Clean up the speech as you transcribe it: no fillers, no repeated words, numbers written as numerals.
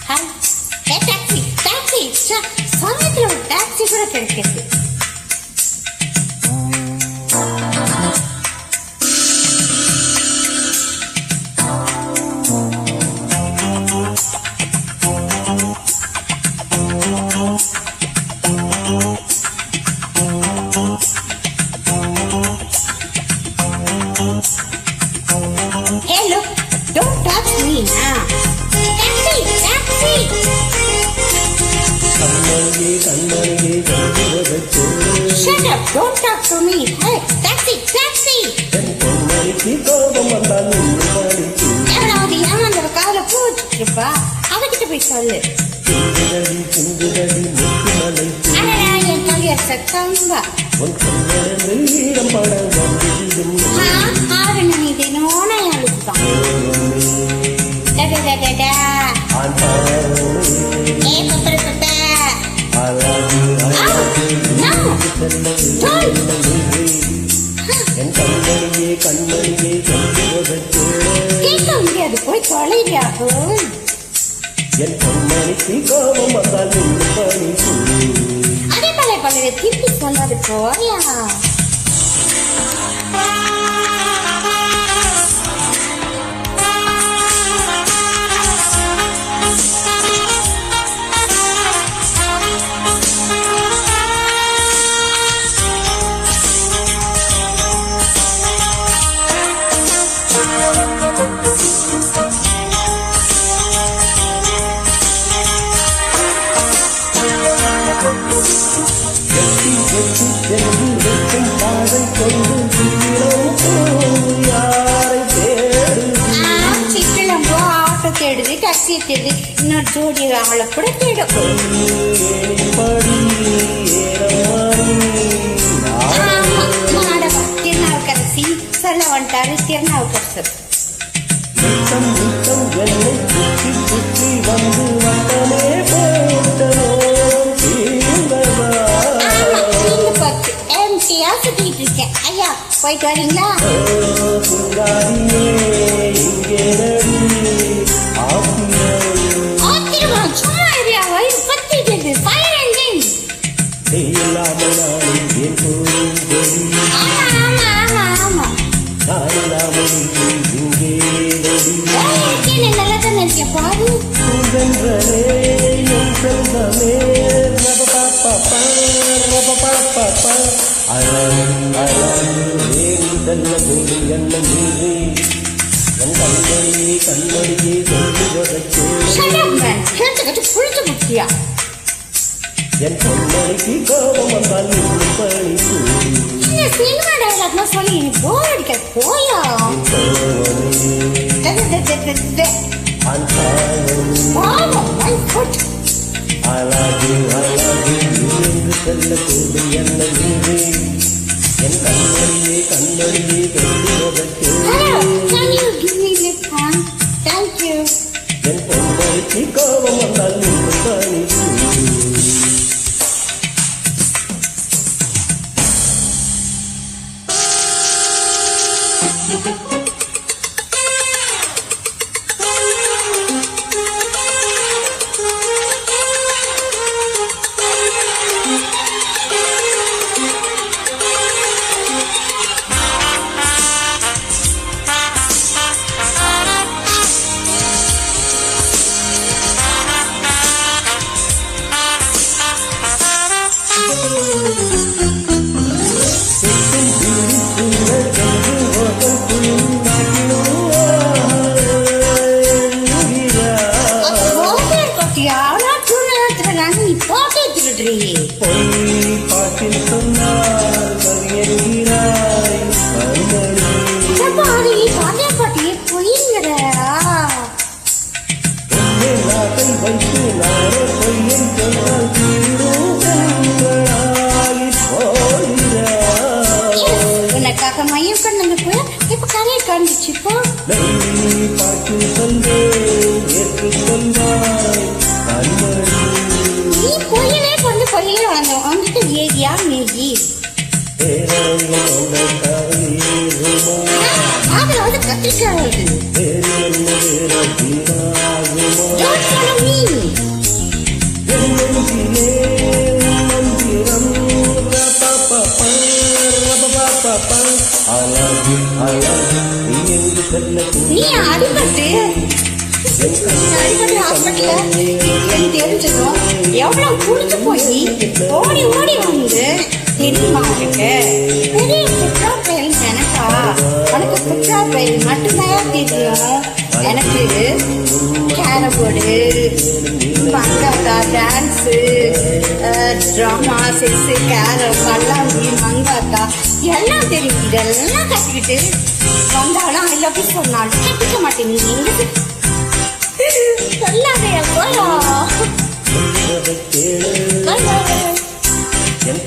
Taxi taxi சமயத்துல ஒரு taxi கூட கிடைக்கிறது. Hey, look, don't touch me now. Taxi, taxi. Shut up, don't talk to me. Hey, taxi, taxi. எவனாவது ஏமாந்தவ கால போச்சுப்பா, அவகிட்ட போய் சொல்லு. அடடா, என் கவிய சத்தம்பா. ஆவணம் இது நோனையாளுதான். கேட்க முடியாது, போய் தொலைவியாகும். அதே பழைய திருப்பி சொன்னது போயா. சிக்கலம்போ ஆட்டோ தேடுது, டாக்ஸி தேடுது, இன்னொரு ஜோடி அவளை கூட தேடும். திருநாவுக்கரசி சொல்ல வந்துட்டாரு. திருநாவுக்கரசர் சுத்திட்டு இருக்கேன். ஐயா போயிட்டு வரீங்களா? சும்மா ஐடியா வயிறு பத்திட்டு ஃபயர் என்ஜின். நல்லா தான் நினைக்க பாரு. சொல்லி போர் அடிக்க போயா. Thank you. உனக்காக மையம் கண்ணங்க போய் இப்ப கரையை காண்பிச்சுப்போ. நீ பொய்யவே கொண்டு பொய்யே வந்தோம் வந்துட்டு ஏரியா மேகி அதுல வந்து கத்திரிக்காய். Don't follow me. அடிக்கடி ஹாஸ்பிட்டல்ல எனக்கு தெரிஞ்சதும் எவ்வளவு புடிச்சு போய் ஓடி ஓடி வந்து தெரியுமா உனக்கு பெரிய குற்றா பயில் எனக்கா உனக்கு குற்றா பயில் மட்டும்தான் தெரியும். எனக்கு கேரம் போர்டு, மங்காத்தா, டான்ஸு, ட்ராமா, செஸ்ஸு, கேரம், பல்லாங்கி, மங்காத்தா எல்லாம் தெரியும். இதெல்லாம் கற்றுக்கிட்டு வந்தாலும் ஐ லவ் யூ சொன்னாலும் கற்றுக்க மாட்டேன். நீ எங்க சொல்லாதே போயா என்